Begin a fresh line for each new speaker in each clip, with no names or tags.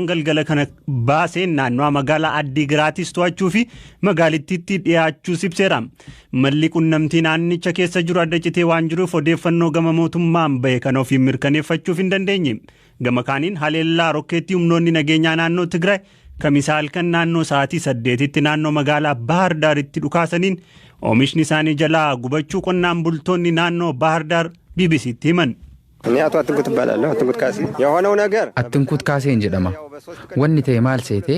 galgala kana baaseen naannoo magaalaa Addiigiraatis to'achuu fi magaalittiitti dhiyaachuu ibseera. Malli qunnamtii naannicha keessa jiru adda citee waan jiruuf odeeffannoo gama mootummaan bahe kan ofiin mirkaneeffachuuf hin dandeenye. Gama kaaniin haleellaa rokkeettii humnoonni nageenyaa naannoo Tigraay kamisaa halkan naannoo sa'aatii 8tti naannoo magaalaa Bahar Daaritti dhukaasaniin oomishni isaanii jalaa gubachuu qonnaan bultoonni naannoo Bahar Daar BBC'tti himan.
Attinkuut kaaseen jedhama. Wanni ta'e maal seete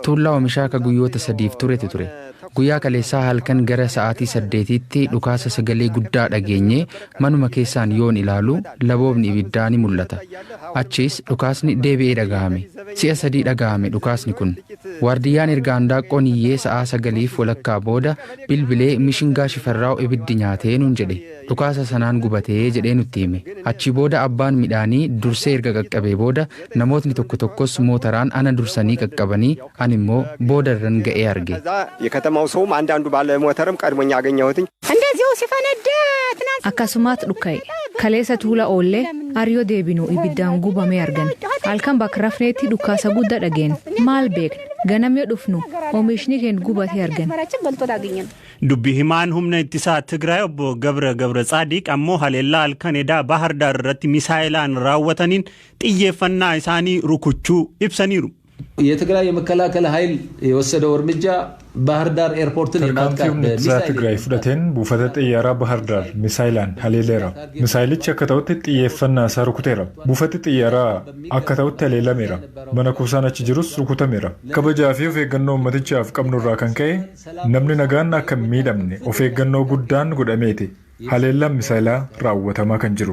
tuullaa oomishaa ka guyyoota 3 turetu ture. Guyyaa kaleessaa halkan gara sa'aatii 8tti dhukaasa sagalee guddaa dhageenye manuma keessaan yoon ilaalu laboobni ibiddaa ni mul'ata. Achis dhukaasni deebi'ee dhagahame. Si'a 3 dhagahame dhukaasni kun. Waardiyyaan ergaan daaqqoon iyyee sa'aa 9 walakkaa booda bilbilee mishingaa shifarraa'u ibiddi nyaatee nuun jedhe. Dhukaasa sanaan gubatee jedhee nutti hime. Achi booda abbaan midhaanii dursee erga qaqqabee booda namootni tokko tokkos mootaraan ana dursanii qaqqabanii ani immoo booda irran ga'ee arge.
Akkasumas dhukka'e kaleessa tuula oollee ariyo deebinu ibiddaan gubamee argan. Halkan bakka rafneetti dhukaasa guddaa dhageen. Maal beekna ganamee dhufnu oomishni keenya gubatee argan.
Dubbi himaan humna ittisaa Tigraay obbo Gabra Tsaadiq ammoo haleellaa halkan edaa Bahar Daar irratti misaa'ilaan raawwataniin xiyyeeffannaa isaanii rukuchuu ibsaniiru.
የትግራይ የመከላከል ኃይል የወሰደው እርምጃ ባህር ዳር ኤርፖርትን
የማጥቃት ትግራይ ፍለቴን ቡፈተ ጥያራ ባህር ዳር ሚሳይላን ሀሌሌራ ሚሳይልች አከታውት ጥየፈና ሳሩኩቴራ ቡፈተ ጥያራ አከታውት ሀሌላሜራ መነኩሳናች ጅሩስ ሩኩተሜራ ከበጃፊ ኦፌገኖ መትቻፍ ቀምኑራ ከንከይ ነምኒ ነጋን አከሚደምኔ ኦፌገኖ ጉዳን ጉደሜቴ ሀሌላ ሚሳይላ ራወተማ ከንጅሩ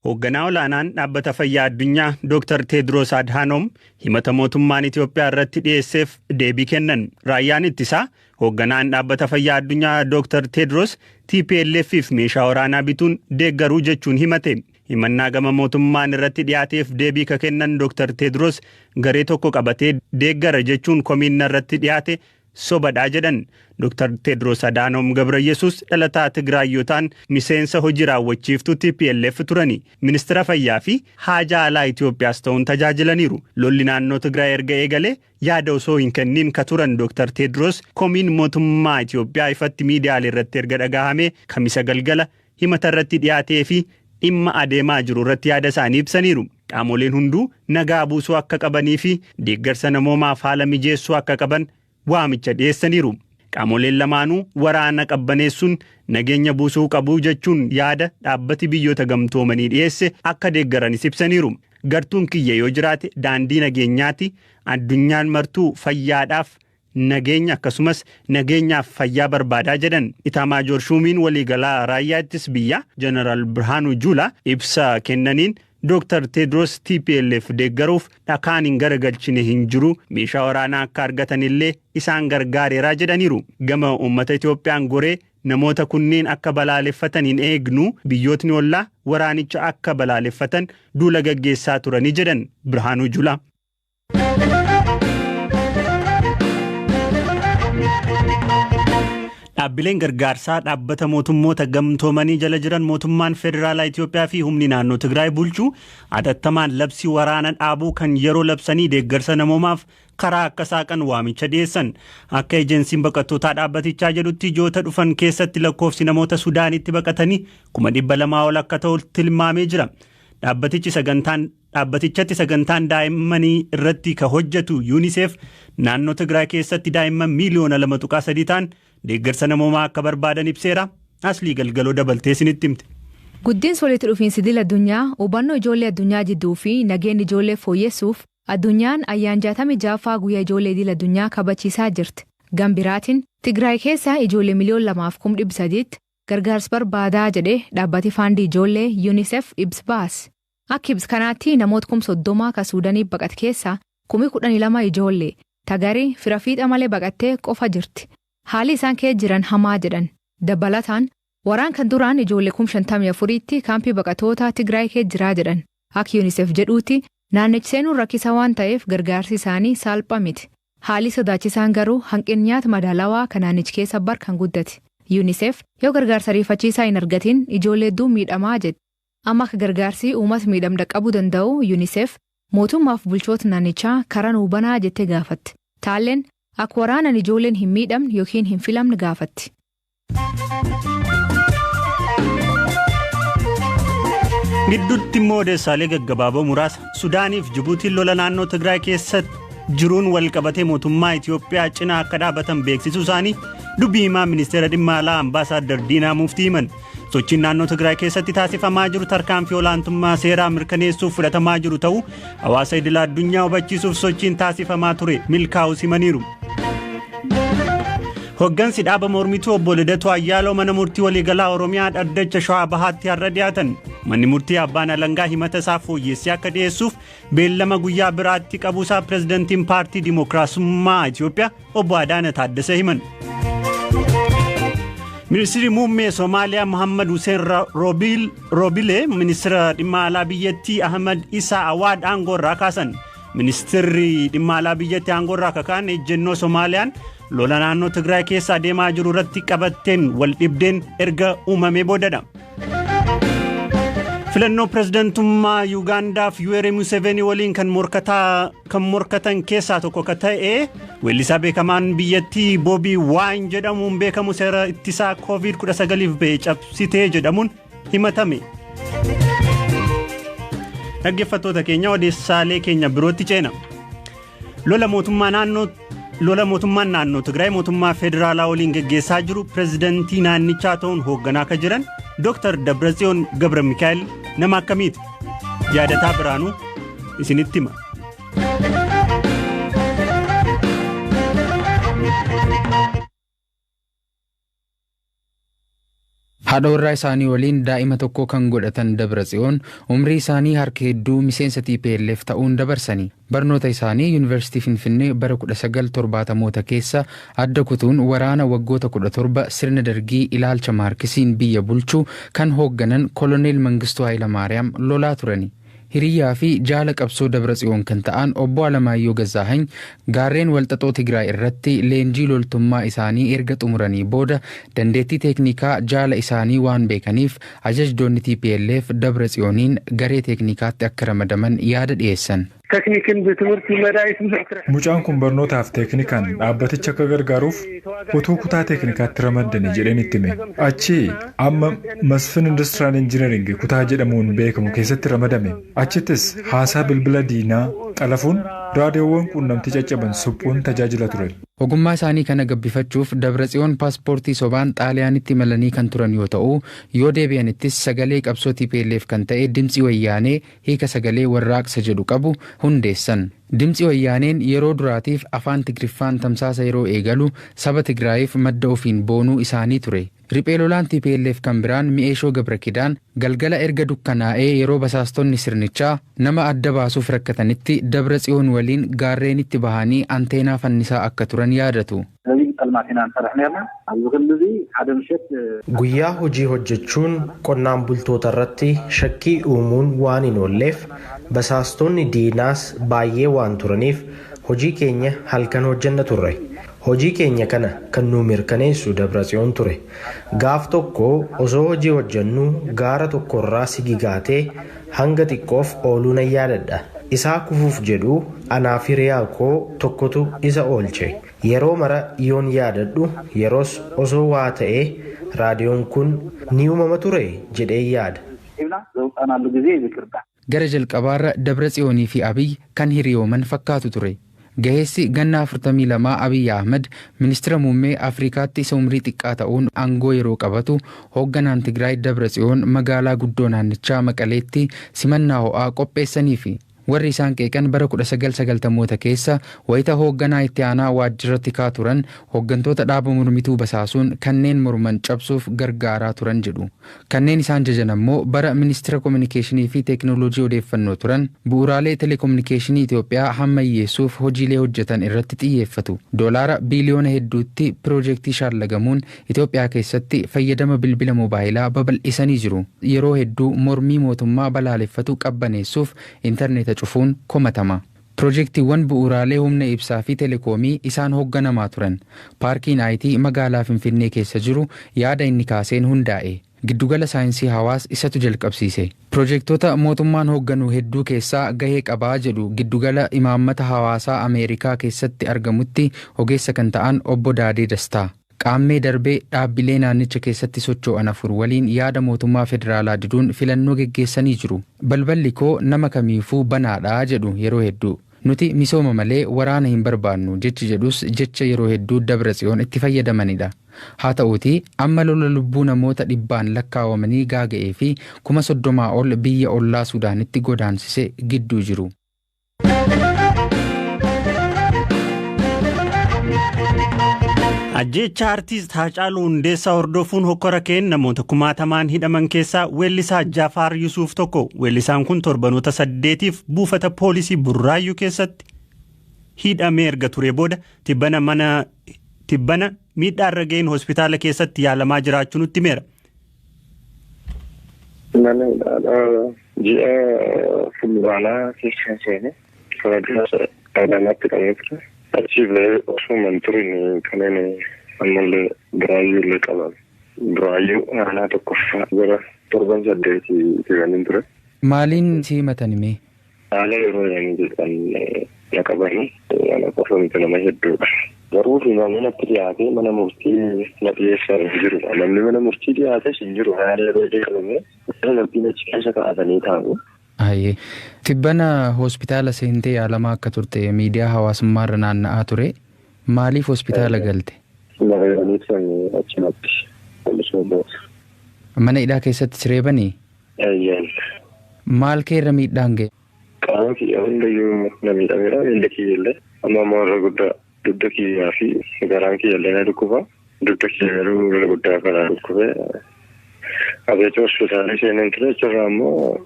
Hoogganaa olaanaan dhaabbata fayyaa addunyaa Dr. Tedros Adhanom himata mootummaan Itoophiyaa irratti dhiyeesseef deebii kennan. Raayyaan ittisaa hoogganaan dhaabbata fayyaa addunyaa Dr. Tedros TPLF'if meeshaa waraanaa bituun deeggaruu jechuun himate. Himannaa gama mootummaan irratti dhiyaateef deebii ka kennan Dr. Tedros garee tokko qabatee deeggara jechuun komiin irratti dhiyaate sobadhaa jedhan. Dr. Tedros Adhanom Gabrayyesus dhalataa Tigraayyotaan miseensa hojii raawwachiiftuu TPLF turani. Ministeera fayyaa fi haajaa alaa Itoophiyaas ta'uun tajaajilaniiru. Lolli naannoo Tigraay erga eegale yaada osoo hin kenniin ka turan Dr. Tedros komiin mootummaa Itoophiyaa ifatti miidiyaalee irratti erga dhagahame kamisa galgala himata irratti dhiyaatee fi dhimma adeemaa jiru irratti yaada isaanii ibsaniiru. Qaamoleen hunduu nagaa buusuu akka qabanii fi deeggarsa namoomaaf haala mijeessuu akka qaban waamicha dhiyeessaniiru. Qaamoleen lamaanuu waraana qabbaneessuun nageenya buusuu qabu jechuun yaada dhaabbati biyyoota gamtoomanii dhiyeesse akka deeggaranis ibsaniiru. Gartuun kiyya yoo jiraate daandii nageenyaati. Addunyaan martuu fayyaadhaaf nageenya akkasumas nageenyaaf fayyaa barbaadaa jedhan. Itamaajoor Shumiin waliigalaa raayyaa ittisa biyyaa Jeneraal Birhaanuu Juulaa ibsa kennaniin Dr. Tedros TPLF deeggaruuf dhakaan hin garagalchine hin jiru meeshaa waraanaa akka argatanillee isaan gargaareeraa jedhaniiru. Gama uummata Itoophiyaan goree namoota kunneen akka balaaleffatan hin eegnu biyyootni ollaa waraanicha akka balaaleffatan duula gaggeessaa turanii jedhan Birhaanuu Juulaa. Dhaabbileen gargaarsaa dhaabbata mootummoota gamtoomanii jala jiran mootummaan federaalaa Itoophiyaa fi humni naannoo Tigraay bulchuu atattamaan labsii waraana dhaabuu kan yeroo labsanii deeggarsa namoomaaf karaa akka saaqan waamicha dhiyeessan. Akka ejensiin baqattootaa dhaabbatichaa jedhutti ji'oota dhufan keessatti lakkoofsi namoota Sudaanitti baqatanii 200,000 ol akka ta'u tilmaamee jira. Dhaabbatichatti sagantaan daa'immanii irratti ka hojjetu UNICEF naannoo Tigraay keessatti daa'imman miliyoona 2.3 ta'an deeggarsa namoomaa akka barbaadan ibseera. Aslii galgaloo dabaltee isinitti himte.
Guddinsi walitti dhufiinsi idil addunyaa hubannoo ijoollee addunyaa jidduu fi nageenya ijoollee fooyyessuuf addunyaan ayyaana 66ffaa guyyaa ijoollee idil addunyaa kabachiisaa jirti. Gambiraatiin Tigraay keessaa ijoollee miliyoona 2,300tti gargaarsa barbaadaa jedhee dhaabbati faandii ijoollee UNICEF ibsa baase. Akka ibsa kanaatti namoota 30,000 ka Suudaanii baqate keessaa 12,000 ijoollee tagarii fira fiixa malee baqattee qofa jirti. Haalli isaan keessa jiran hamaa jedhan. Dabalataan waraan kan duraan ijoollee 54tti kaampii baqatoota Tigraay keessa jiraa jedhan. Akka UNICEF jedhuuti naannichi seenuun rakkisa waan ta'eef gargaarsi isaanii salphaa miti. Haalli sodaachisaan garuu hanqina nyaata madaalawaa kan naannichi keessa barkan guddate. UNICEF yoo gargaarsa ariifachiisaa hin argatin ijoollee hedduu miidhamaa jedhe. Amma akka gargaarsi uummata miidhamda qabuu danda'u UNICEF mootummaaf bulchoota naannichaa karaa nuu banaa jettee gaafatti. Taalleen akka waraanan ijoolleen hin miidhamne yookiin hin filamne gaafatti.
Gidduutti immoo odeessaalee gaggabaaboo muraasa Sudaaniif Jibuutiin lola naannoo Tigraay keessatti jiruun wal qabatee mootummaa Itoophiyaa cinaa akka dhaabatan beeksisuu isaanii dubbii himaa ministeera dhimma alaa Ambaasaadder Diinaa Muftii himan. Sochiin naannoo Tigraay keessatti taasifamaa jiru tarkaanfii olaantummaa seeraa mirkaneessuuf fudhatamaa jiru ta'uu hawaasa idila addunyaa hubachiisuuf sochiin taasifamaa ture milkaa'uu himaniiru. Hoggansi dhaaba mormituu obbo Lidatu Ayyaaloo mana murtii waliigalaa Oromiyaa dhaddacha Shawaa Bahaatti har'a dhiyaatan. Manni murtii abbaan alangaa himata isaa fooyyessee akka dhiyeessuuf beellama guyyaa biraatti qabuusaa pirezidantiin paartii Dimookiraasummaa Itoophiyaa obbo Adaana Taaddasee himan. Ministeerri muummee Somaaliyaa Muhammad Hussein Roobile ministeera dhimma alaa biyyattii Ahmad Isaa Awaad aangoo irraa kaasan. Ministeerri dhimma alaa biyyattii aangoo irraa kakaan ejjennoo Somaaliyaan lola naannoo Tigraay keessa adeemaa jiru irratti qabatteen wal dhibdeen erga uumamee boodadha. Filannoo pirezidantummaa Yuugaandaaf Yoweri Museveni waliin kan morkatan keessaa tokko ka ta'e weellisaa beekamaan biyyattii Boobii Waayini jedhamuun beekamu seera ittisaa COVID-19 ba'e cabsitee jedhamuun himatame. Dhaggeeffattoota keenya odeessaalee keenya birootti ceena. Lola mootummaan naannoo Tigraay mootummaa federaalaa waliin geggeessaa jiru pirezidantii naannichaa ta'uun hoogganaa akka jiran Dr. Dabratsiyoon Gabra Mikaa'el nama akkamiiti? Yaadataa Biraanuu isinitti hima.
Haadha warraa isaanii waliin daa'ima tokko kan godhatan Dabratsiyoon umrii isaanii harka hedduu miseensa TPLF ta'uun dabarsanii barnoota isaanii Yuunivarsiitii Finfinnee bara 1970moota keessa adda kutuun waraana waggoota 17 sirna dargii ilaalcha maarkisiin biyya bulchuu kan hoogganan Koloneel Mangistuu Hayilamaariyaam lolaa turani. Hiriyaa fi jaala qabsoo Dabratsiyoon kan ta'an obbo Alamaayyoo Gazaahany gaarreen walxaxoo Tigraay irratti leenjii loltummaa isaanii erga xumuranii booda dandeettii teeknikaa jaala isaanii waan beekaniif ajajdoonni TPLF Dabratsiyooniin garee teeknikaatti akka ramadaman yaada dhiyeessan.
Mucaan kun barnootaaf teeknikaan dhaabbaticha akka gargaaruuf utuu kutaa teeknikaatti ramaddanii jedheen itti hime. Achi amma Masfin Industiraal Injiniring kutaa jedhamuun beekamu keessatti ramadame. Achittis haasaa bilbila diinaa xalafuun raadiyoowwan quunnamtii caccaban suphuun tajaajila ture.
Ogummaa isaanii kana gabbifachuuf Dabratsiyoon paaspoortii sobaan Xaaliyaanitti malanii kan turan yoo ta'u yoo deebi'anittis sagalee qabsoo TPLF kan ta'e Dimtsi Wayyaanee hiika sagalee warraaqsa jedhu qabu hundeessan. Dimtsi Wayyaaneen yeroo duraatiif afaan Tigriffaan tamsaasa yeroo eegalu saba Tigraayiif madda ofiin boonuu isaanii ture. Riphee lolaan TPLF kan biraan Mi'eeshoo Gabrakidaan galgala erga dukkanaa'ee yeroo basaastonni sirnichaa nama adda baasuuf rakkatanitti Dabratsiyoon waliin gaarreenitti bahanii anteenaa fannisaa akka turan yaadatu.
Guyyaa hojii hojjechuun qonnaan bultoota irratti shakkii uumuun waan hin oolleef basaastonni diinaas baay'ee waan turaniif hojii keenya halkan hojjenna turre. Hojii keenya kana kan nu mirkaneessu Dabratsiyoon ture. Gaaf tokko osoo hojii hojjennu gaara tokkorraa sigigaatee hanga xiqqoof ooluu nan yaadadha. Isaa kufuuf jedhu anaa fi hiriyaa koo tokkotu isa oolche. Yeroo mara yoon yaadadhu yeroos osoo waa ta'ee raadiyoon kun ni uumama ture jedhee yaada.
Gara jalqabaarra Dabratsiyoonii fi Abiy kan hiriyooman fakkaatu ture. Gaheessi ganna 42 Abiy Ahmed ministeera muummee Afrikaatti isa umrii xiqqaa ta'uun aangoo yeroo qabatu hoogganaan Tigraay Dabratsiyoon magaalaa guddoo naannichaa Maqaleetti simannaa ho'aa qopheessaniifi warri isaan qeeqan bara 1990moota keessa wayita hoogganaa itti aanaa waajjirratti kaa turan hooggantoota dhaaba mormituu basaasuun kanneen morman cabsuuf gargaaraa turan jedhu. Kanneen isaan jajan ammoo bara ministeera kominikeeshinii fi teeknooloojii odeeffannoo turan bu'uuraalee telekominikeeshinii Itoophiyaa hammayyeessuuf hojiilee hojjetan irratti xiyyeeffatu. Doolaara biiliyoona hedduutti piroojeektii shaallagamuun Itoophiyaa keessatti fayyadama bilbila moobaayilaa babal'isanii jiru. Yeroo hedduu mormii mootummaa balaaleffatu qabbaneessuuf intarneeta cufuun komatama. Piroojeektiiwwan bu'uuraalee humna ibsaa fi telekoomii isaan hoogganamaa turan. Paarkiin IT magaalaa Finfinnee keessa jiru yaada inni kaaseen hundaa'e. Giddugala saayinsii hawaas isatu jalqabsiise. Piroojeektoota mootummaan hoogganuu hedduu keessaa gahee qabaa jedhu giddugala imaammata hawaasaa Ameerikaa keessatti argamutti ogeessa kan ta'an obbo Daadee Dastaa. Qaammee darbee dhaabbilee naannicha keessatti socho'an afur waliin yaada mootummaa federaalaa diduun filannoo geggeessanii jiru. Balballi koo nama kamiifuu banaadhaa jedhu yeroo hedduu. Nuti misooma malee waraana hin barbaannu jechi jedhus jecha yeroo hedduu Dabratsiyoon itti fayyadamanidha. Haa ta'uutii amma lola lubbuu namoota dhibbaan lakkaawamanii gaaga'ee fi 30,000 ol biyya ollaa Suudaanitti godaansise gidduu jiru.
Ajjecha artiist Haacaaluu Hundeessaa hordofuun hokkora keen namoota 60,000 hidhaman keessaa weellisaa Jaafaar Yusuuf tokko. Weellisaan kun torbanoota 8tiif buufata poolisii Burraayyuu keessatti hidhamee erga ture booda tibbana miidhaarra ga'een hospitaala keessatti yaalamaa jiraachuu nutti himeera.
Ji'a fulbaanaa keessa seene sadarkaa dhaabanaatti qabee ture. Achiilee osoo turin kanneen ammallee Burraayyuu illee qaban. Burraayyuu aanaa tokkoffaa gara 7-8 tiranii ture.
Maaliin si himatan himee?
Haala yeroo jedhan na qabanii ana qofa miti nama hedduudha. Garuu namni natti dhiyaate mana murtii na dhiyeessaa jiru. Namni mana murtii dhiyaate hin jiru. Haala yeroo deemame namni achi keessa kaa'atanii taa'u.
Ayyee. Tibbana hospitaala seentee yaalamaa akka turte miidiyaa hawaasummaarra naanna'aa ture. Maaliif hospitaala galte? Mana hidhaa keessatti sireebanii?
Ayyeen.
Maal keerra miidhaan ga'e?
Qaama kiyyaa hundayyuu na miidhameera. Miilli kiyyaallee amma warra guddaa dugda kiyyaa fi garaan kiyyaallee na dhukkuba. Dugda kiyyaa garuu warra guddaa kanaa dhukkubee. Abeetti hospitaalii seenan ture jechuudha ammoo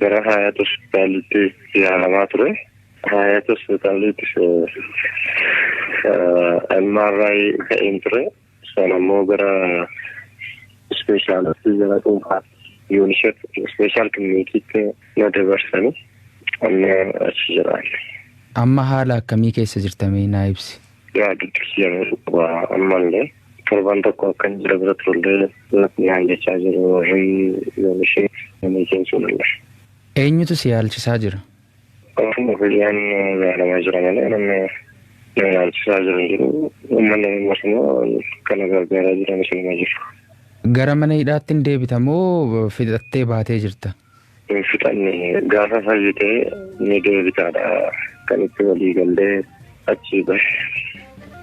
gara Hayaat hospitaalitti yaalamaa ture. Hayaat hospitaalittis MRI ka'een ture. Isaan ammoo gara ispeeshaalitti gara dhuunfaatti yuunishef ispeeshaal kiliinikiitti na dabarsanii amma achi jiraan.
Amma haala akkamii keessa jirtamee naa ibsi?
Dugda kiyyaa dhukkuba ammallee. Torban tokko akkan jira bira turullee naan jechaa jiru warri yuunishef namni keensuudhalle.
Eenyutu si yaalchisaa jira?
Ofuma fayyaan yaalamaa jira malee namni na yaalchisaa jiru jiru. Uummanni immoo kana gargaaraa jiran isinuma jiru.
Gara mana hidhaatti hin deebitamoo fixattee baatee jirta?
Hin fixanne gaafa fayyitee ni deebitaadha. Kan itti walii gallee achi bahe.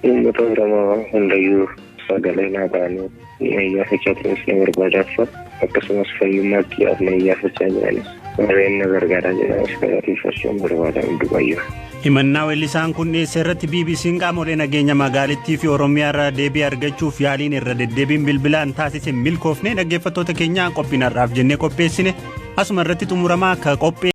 Uummata Oromoo hundayyuu sagalee naa ba'anii iyyaafachaa turanis na barbaadaa akkasumas fayyummaatti na iyyaafachaa jiranis warreen na gargaaraa jiranis galateeffachuun barbaadaa hundumayyuu.
Himannaa weellisaan kun dhiyeesse irratti BBC'n qaamolee nageenya magaalittii fi Oromiyaa irraa deebii argachuuf yaaliin irra deddeebiin bilbilaan taasise milkoofne dhaggeeffattoota keenya qophiin har'aaf jennee qopheessine asuma irratti xumuramaa akka qophee